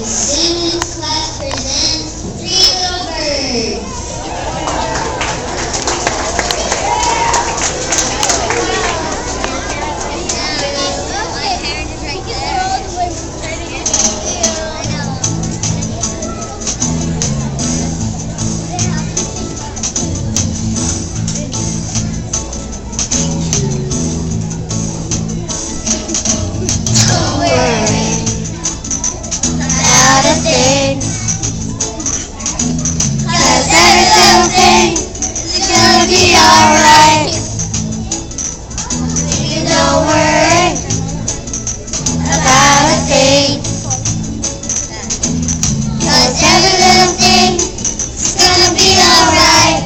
Singing class presents Three Little Birds. Be alright. You don't worry about a thing, 'cause every little thing is gonna be alright.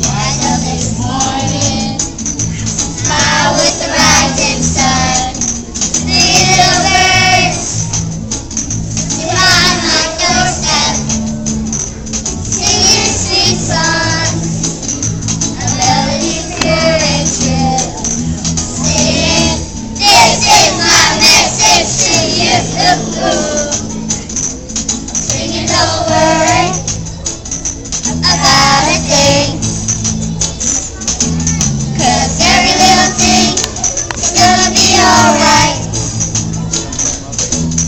Rise up this morning, smile with the rising sun. Three little birds sit on my doorstep, singing sweet songs. Singing, don't worry about a thing, 'cause every little thing is gonna be alright.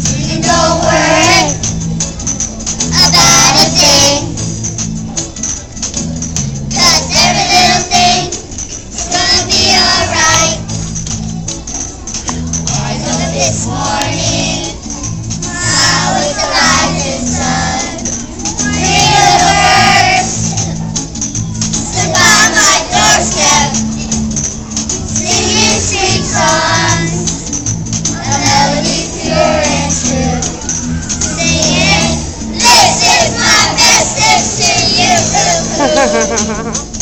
Singing, don't worry about a thing, 'cause every little thing is gonna be alright. Rise up this morning, with the rising sun. Three little birds sit by my doorstep, singing sweet songs, a melody pure and true. Singing, this is my message to you.